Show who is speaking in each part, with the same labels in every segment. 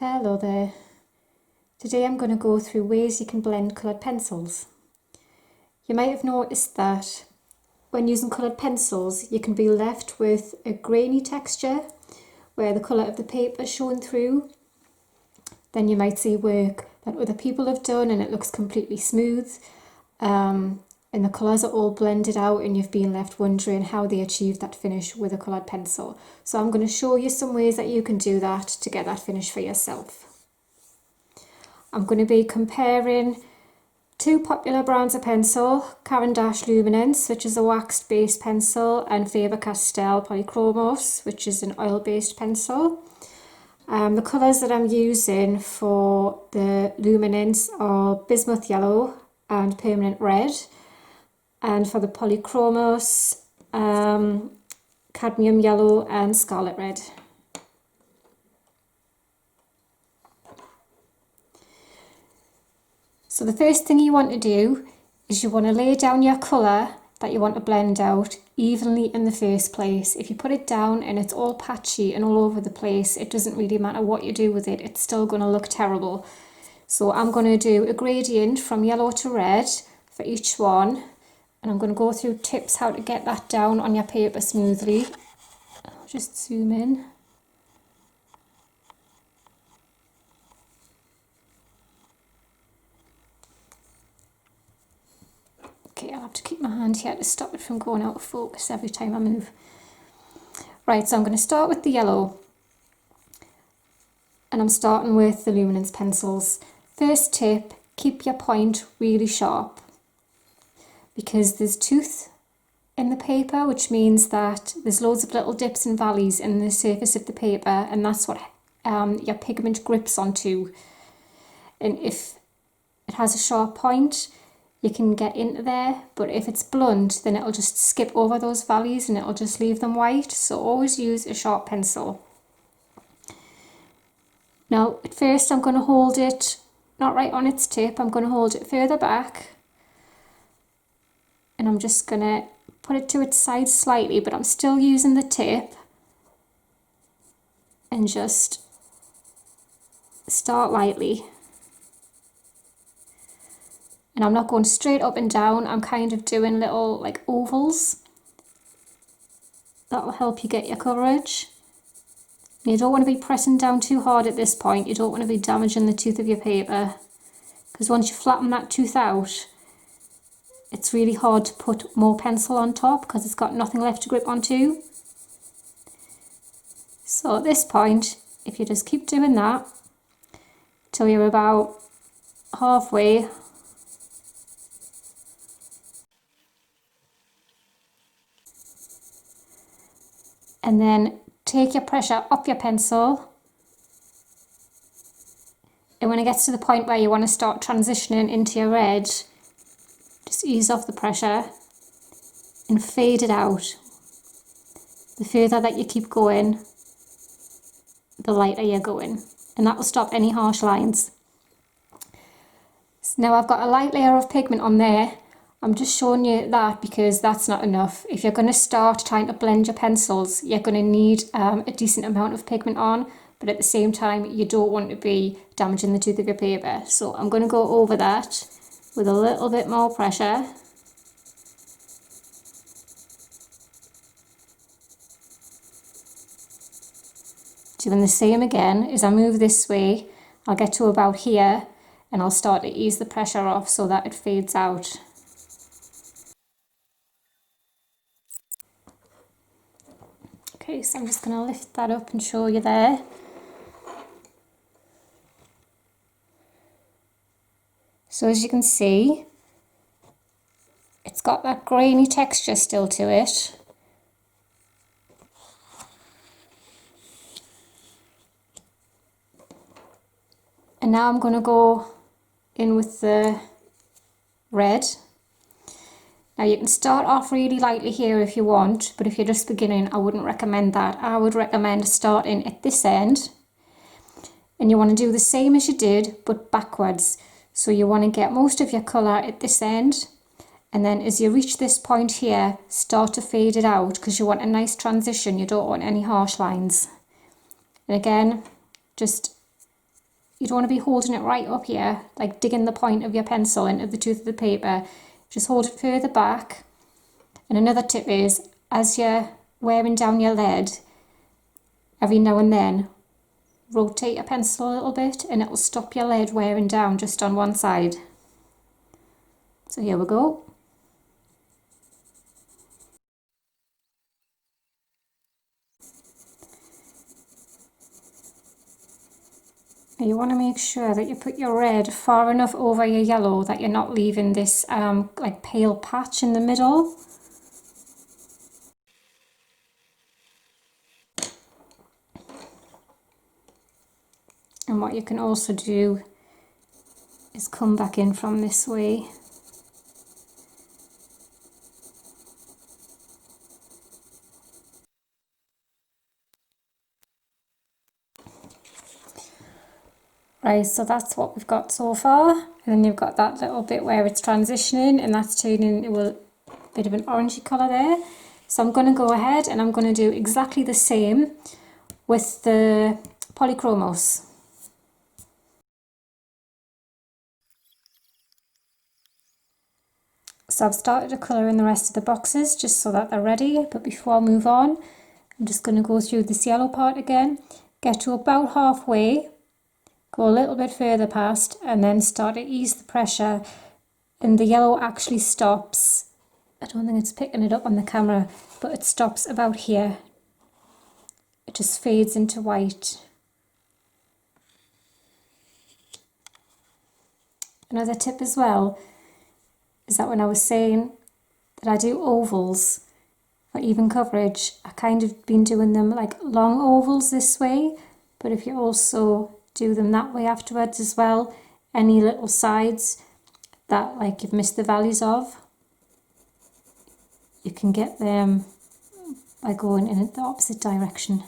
Speaker 1: Hello there. Today I'm going to go through ways you can blend coloured pencils. You might have noticed that when using coloured pencils you can be left with a grainy texture where the colour of the paper is shown through. Then you might see work that other people have done and it looks completely smooth and the colours are all blended out and you've been left wondering how they achieved that finish with a coloured pencil. So I'm going to show you some ways that you can do that to get that finish for yourself. I'm going to be comparing two popular brands of pencil, Caran Luminance, which is a waxed based pencil, and Faber-Castell Polychromos, which is an oil based pencil. The colours that I'm using for the Luminance are Bismuth yellow and permanent red, and for the Polychromos, Cadmium yellow and Scarlet red. So the first thing you want to do is you want to lay down your colour that you want to blend out evenly in the first place. If you put it down and it's all patchy and all over the place, it doesn't really matter what you do with it, it's still going to look terrible. So I'm going to do a gradient from yellow to red for each one, and I'm going to go through tips how to get that down on your paper smoothly. I'll just zoom in. Okay, I'll have to keep my hand here to stop it from going out of focus every time I move. Right, so I'm going to start with the yellow. And I'm starting with the Luminance pencils. First tip, keep your point really sharp. Because there's tooth in the paper, which means that there's loads of little dips and valleys in the surface of the paper, and that's what your pigment grips onto. And if it has a sharp point, you can get into there, but if it's blunt, then it'll just skip over those valleys and it'll just leave them white. So always use a sharp pencil. Now, at first I'm going to hold it not right on its tip, I'm going to hold it further back. And I'm just going to put it to its side slightly, but I'm still using the tip. And just start lightly. And I'm not going straight up and down, I'm kind of doing little like ovals. That'll help you get your coverage. And you don't want to be pressing down too hard at this point, you don't want to be damaging the tooth of your paper. Because once you flatten that tooth out, it's really hard to put more pencil on top because it's got nothing left to grip onto. So at this point, if you just keep doing that till you're about halfway, and then take your pressure off your pencil, and when it gets to the point where you want to start transitioning into your red, just ease off the pressure and fade it out. The further that you keep going, the lighter you're going, and that will stop any harsh lines. So now I've got a light layer of pigment on there. I'm just showing you that because that's not enough. If you're going to start trying to blend your pencils, you're going to need a decent amount of pigment on, but at the same time you don't want to be damaging the tooth of your paper. So I'm going to go over that with a little bit more pressure. Doing the same again. As I move this way, I'll get to about here and I'll start to ease the pressure off so that it fades out. Okay, so I'm just going to lift that up and show you there. So as you can see, it's got that grainy texture still to it. And now I'm going to go in with the red. Now you can start off really lightly here if you want, but if you're just beginning, I wouldn't recommend that. I would recommend starting at this end. And you want to do the same as you did, but backwards. So you want to get most of your colour at this end, and then as you reach this point here, start to fade it out because you want a nice transition, you don't want any harsh lines. And again, just you don't want to be holding it right up here, like digging the point of your pencil into the tooth of the paper. Just hold it further back. And another tip is, as you're wearing down your lead, every now and then, rotate your pencil a little bit and it will stop your lead wearing down just on one side. So here we go. You want to make sure that you put your red far enough over your yellow that you're not leaving this like pale patch in the middle. And what you can also do is come back in from this way. Right, so that's what we've got so far. And then you've got that little bit where it's transitioning and that's turning into a bit of an orangey colour there. So I'm going to go ahead and I'm going to do exactly the same with the Polychromos. So I've started to colour in the rest of the boxes just so that they're ready. But before I move on, I'm just going to go through this yellow part again, get to about halfway, go a little bit further past and then start to ease the pressure, and the yellow actually stops. I don't think it's picking it up on the camera, but it stops about here. It just fades into white. Another tip as well is that when I was saying that I do ovals for even coverage, I kind of been doing them like long ovals this way, but if you also do them that way afterwards as well, any little sides that like you've missed the values of, you can get them by going in the opposite direction.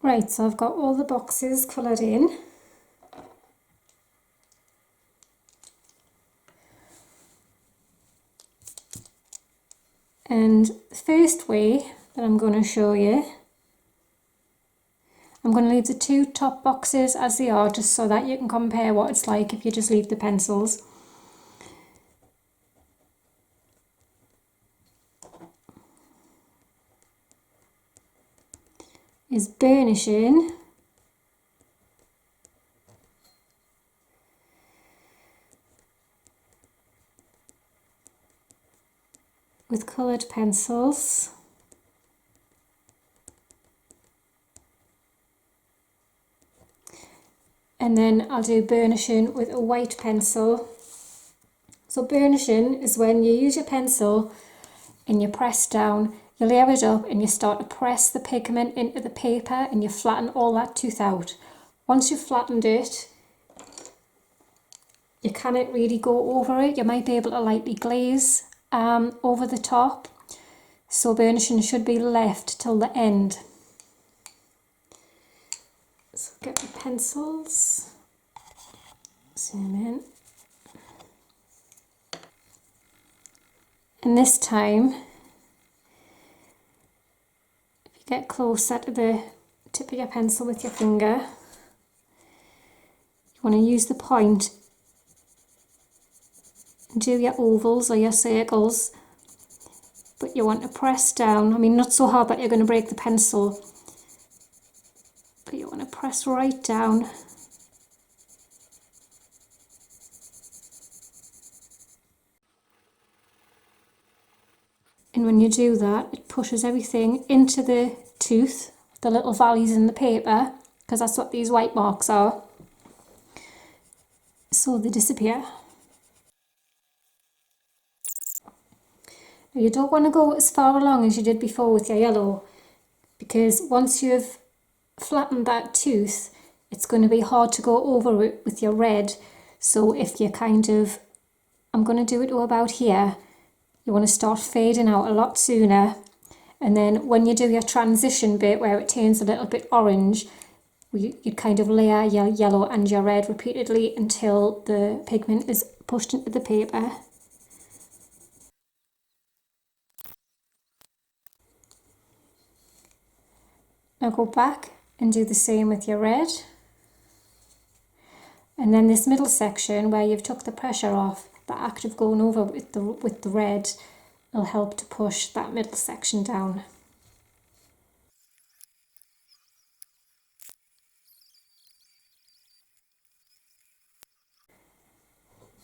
Speaker 1: Right, so I've got all the boxes coloured in. And the first way that I'm going to show you, I'm going to leave the two top boxes as they are just so that you can compare what it's like if you just leave the pencils. Is burnishing with coloured pencils. And then I'll do burnishing with a white pencil. So burnishing is when you use your pencil and you press down, you layer it up and you start to press the pigment into the paper and you flatten all that tooth out. Once you've flattened it, you cannot really go over it. You might be able to lightly glaze over the top. So burnishing should be left till the end. So get my pencils, zoom in. And this time, if you get closer to the tip of your pencil with your finger, you want to use the point and do your ovals or your circles, but you want to press down. I mean, not so hard that you're going to break the pencil, but you want to press right down. And when you do that, it pushes everything into the tooth, the little valleys in the paper, because that's what these white marks are. So they disappear. Now you don't want to go as far along as you did before with your yellow, because once you've flattened that tooth, it's going to be hard to go over it with your red. So if you I'm going to do it to about here, you want to start fading out a lot sooner, and then when you do your transition bit where it turns a little bit orange, you'd kind of layer your yellow and your red repeatedly until the pigment is pushed into the paper. Now go back And do the same with your red. And then this middle section where you've took the pressure off, the act of going over with the red will help to push that middle section down.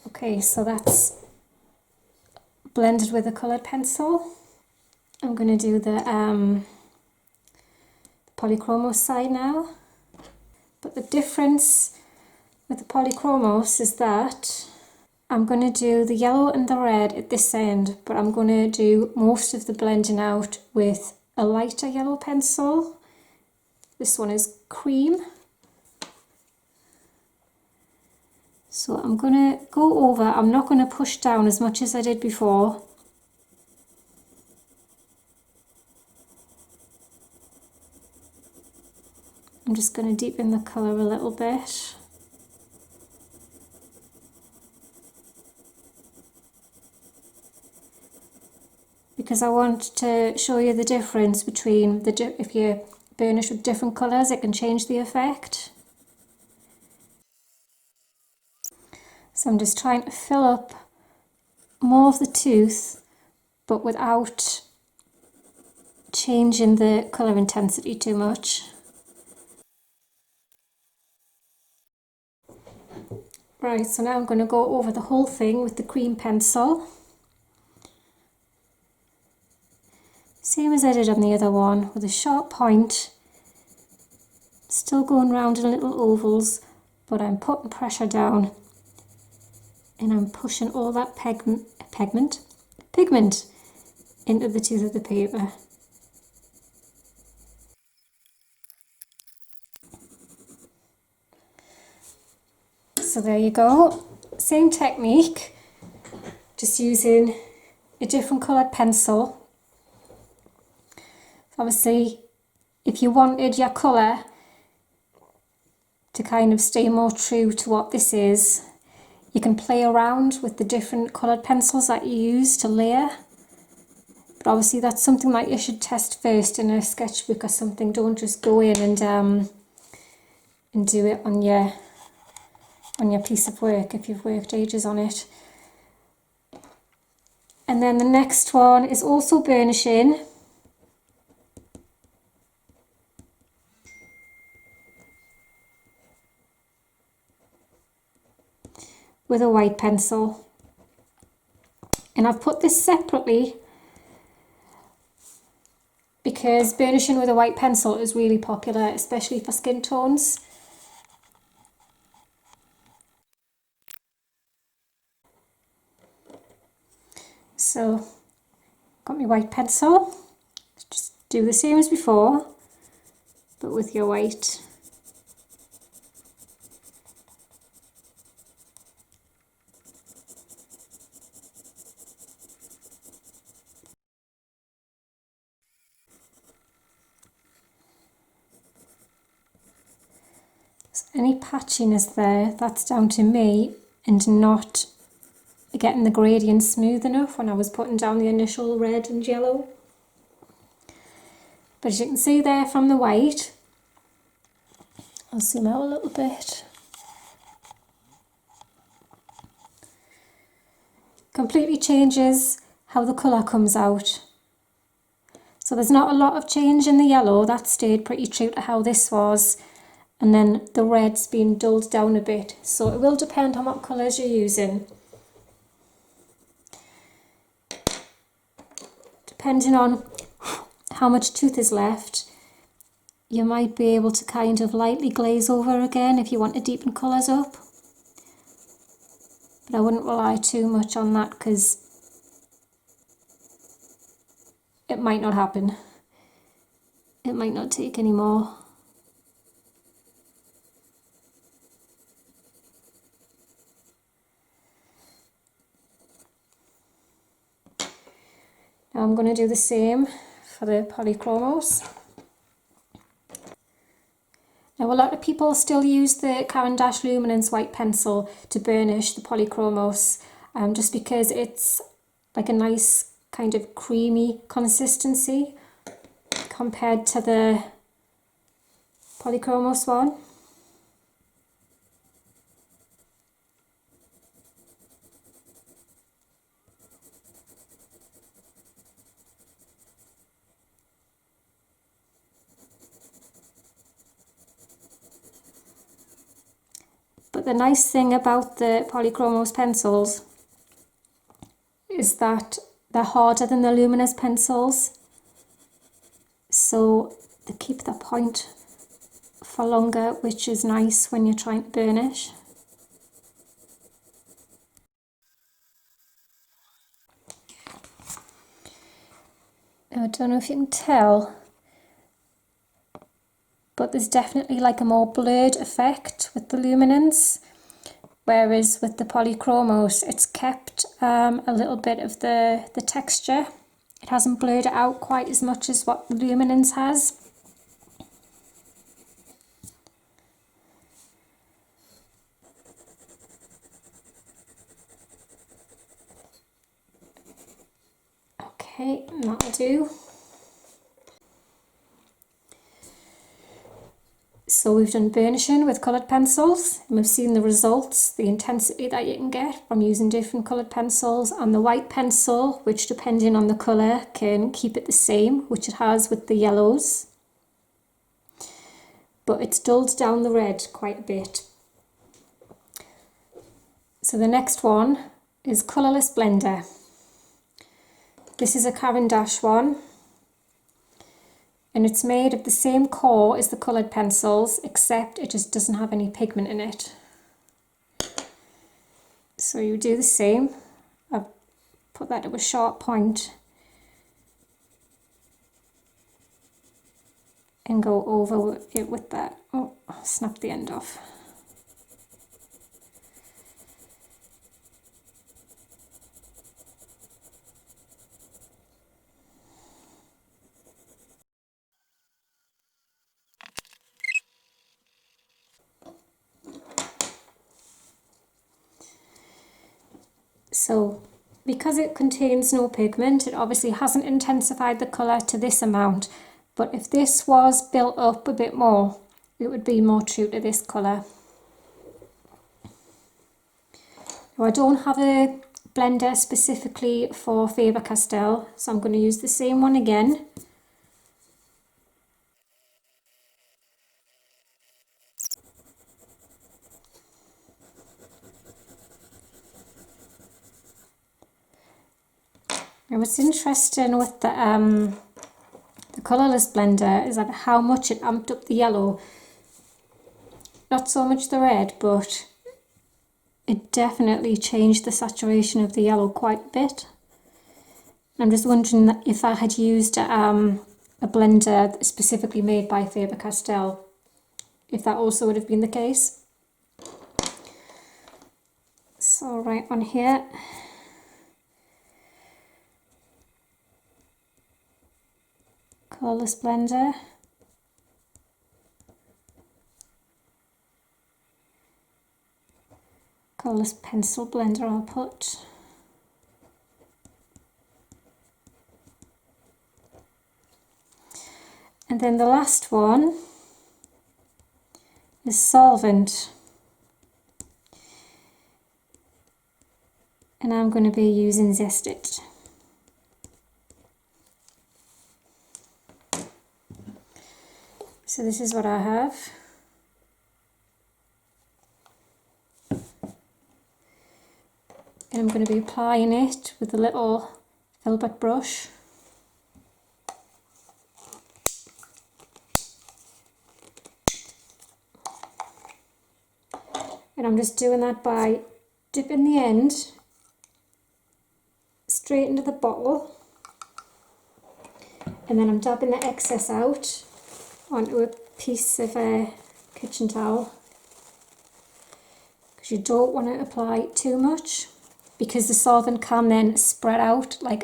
Speaker 1: Okay, so that's blended with a coloured pencil. I'm going to do the Polychromos side now. But the difference with the Polychromos is that I'm going to do the yellow and the red at this end, but I'm going to do most of the blending out with a lighter yellow pencil. This one is cream. So I'm going to go over, I'm not going to push down as much as I did before. I'm just going to deepen the colour a little bit. Because I want to show you the difference between if you burnish with different colours, it can change the effect. So I'm just trying to fill up more of the tooth, but without changing the colour intensity too much. Right, so now I'm going to go over the whole thing with the cream pencil. Same as I did on the other one, with a sharp point. Still going round in little ovals, but I'm putting pressure down. And I'm pushing all that pigment into the tooth of the paper. So there you go, same technique, just using a different coloured pencil. Obviously, if you wanted your colour to kind of stay more true to what this is, you can play around with the different coloured pencils that you use to layer. But obviously that's something that you should test first in a sketchbook or something. Don't just go in and do it on your piece of work if you've worked ages on it. And then the next one is also burnishing. With a white pencil. And I've put this separately because burnishing with a white pencil is really popular, especially for skin tones. So, got my white pencil. Just do the same as before, but with your white. So any patchiness there, that's down to me and not getting the gradient smooth enough when I was putting down the initial red and yellow. But as you can see there from the white, I'll zoom out a little bit. Completely changes how the colour comes out. So there's not a lot of change in the yellow, that stayed pretty true to how this was. And then the red's been dulled down a bit. So it will depend on what colours you're using. Depending on how much tooth is left, you might be able to kind of lightly glaze over again if you want to deepen colours up. But I wouldn't rely too much on that because it might not happen. It might not take any more. Now I'm going to do the same for the Polychromos. Now a lot of people still use the Caran Luminance white pencil to burnish the Polychromos, just because it's like a nice kind of creamy consistency compared to the Polychromos one. But the nice thing about the Polychromos pencils is that they're harder than the Luminance pencils, so they keep the point for longer, which is nice when you're trying to burnish. I don't know if you can tell, but there's definitely like a more blurred effect with the Luminance, whereas with the Polychromos it's kept a little bit of the texture. It hasn't blurred it out quite as much as what the Luminance has. Okay, that'll do. So we've done burnishing with coloured pencils, and we've seen the results, the intensity that you can get from using different coloured pencils, and the white pencil, which depending on the colour can keep it the same, which it has with the yellows. But it's dulled down the red quite a bit. So the next one is Colourless Blender. This is a Caran one, and it's made of the same core as the coloured pencils, except it just doesn't have any pigment in it. So you do the same. I've put that to a sharp point and go over it with that. Oh, snap the end off. So because it contains no pigment, it obviously hasn't intensified the colour to this amount, but if this was built up a bit more, it would be more true to this colour. Now I don't have a blender specifically for Faber-Castell, so I'm going to use the same one again. Now what's interesting with the Colourless blender is that how much it amped up the yellow. Not so much the red, but it definitely changed the saturation of the yellow quite a bit. I'm just wondering that if I had used a blender specifically made by Faber-Castell, if that also would have been the case. So right on here, Colourless blender. Colourless pencil blender I'll put. And then the last one is Solvent. And I'm going to be using Zest. So this is what I have. And I'm going to be applying it with a little velvet brush. And I'm just doing that by dipping the end straight into the bottle, and then I'm dabbing the excess out onto a piece of kitchen towel, because you don't want to apply too much, because the solvent can then spread out like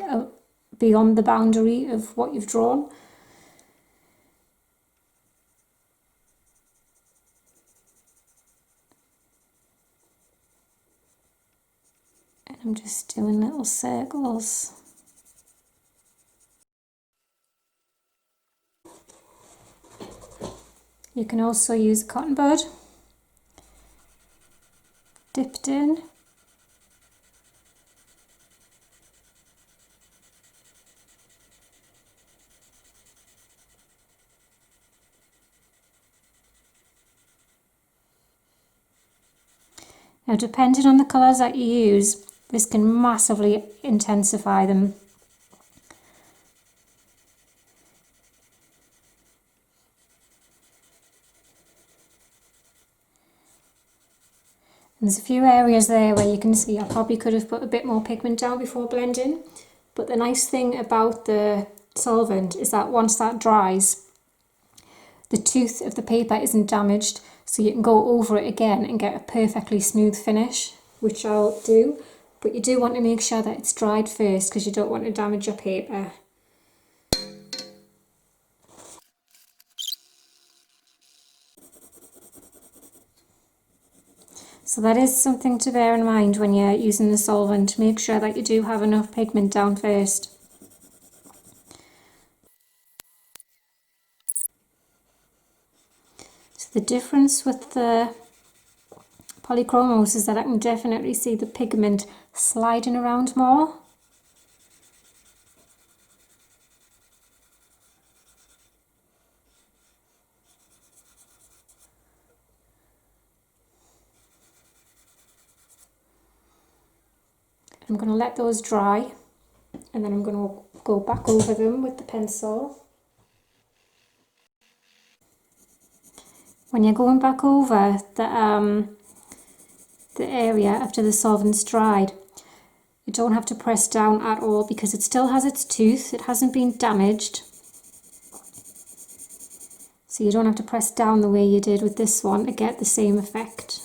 Speaker 1: beyond the boundary of what you've drawn. And I'm just doing little circles. You can also use a cotton bud dipped in. Now, depending on the colours that you use, this can massively intensify them. There's a few areas there where you can see I probably could have put a bit more pigment down before blending, but the nice thing about the solvent is that once that dries, the tooth of the paper isn't damaged, so you can go over it again and get a perfectly smooth finish, which I'll do, but you do want to make sure that it's dried first because you don't want to damage your paper. So that is something to bear in mind when you're using the solvent. Make sure that you do have enough pigment down first. So the difference with the Polychromos is that I can definitely see the pigment sliding around more. I'm going to let those dry and then I'm going to go back over them with the pencil. When you're going back over the area after the solvent's dried, you don't have to press down at all because it still has its tooth, it hasn't been damaged. So you don't have to press down the way you did with this one to get the same effect.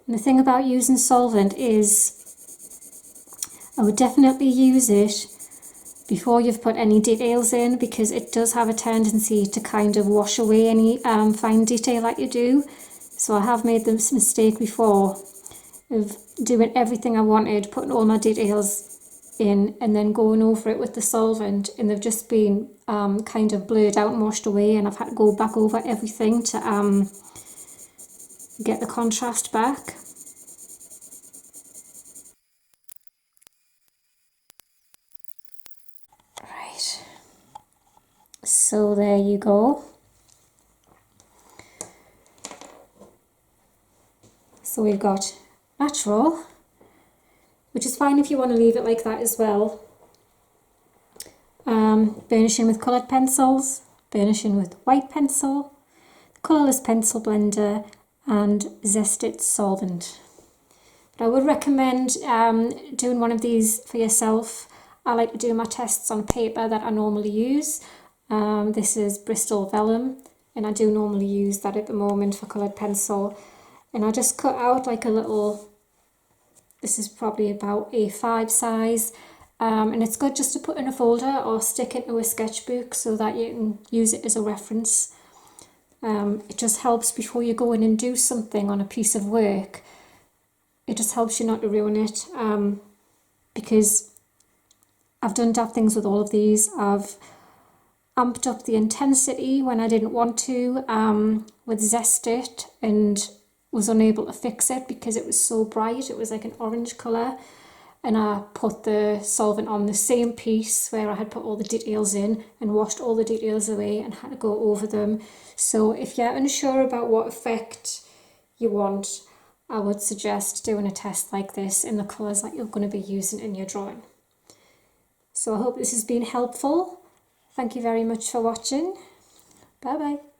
Speaker 1: And the thing about using solvent is I would definitely use it before you've put any details in, because it does have a tendency to kind of wash away any fine detail that you do. So I have made this mistake before of doing everything I wanted, putting all my details in and then going over it with the solvent, and they've just been kind of blurred out and washed away, and I've had to go back over everything to get the contrast back. Right, so there you go. So we've got natural, which is fine if you want to leave it like that as well. Burnishing with coloured pencils, burnishing with white pencil, colourless pencil blender, and Zest solvent. But I would recommend doing one of these for yourself. I like to do my tests on paper that I normally use. This is Bristol Vellum, and I do normally use that at the moment for coloured pencil. And I just cut out like a little, this is probably about A5 size, and it's good just to put in a folder or stick it into a sketchbook so that you can use it as a reference. It just helps before you go in and do something on a piece of work. It just helps you not to ruin it, because I've done daft things with all of these. I've amped up the intensity when I didn't want to with Zest it, and was unable to fix it because it was so bright. It was like an orange colour, and I put the solvent on the same piece where I had put all the details in and washed all the details away and had to go over them. So if you're unsure about what effect you want, I would suggest doing a test like this in the colours that you're going to be using in your drawing. So I hope this has been helpful. Thank you very much for watching. Bye bye.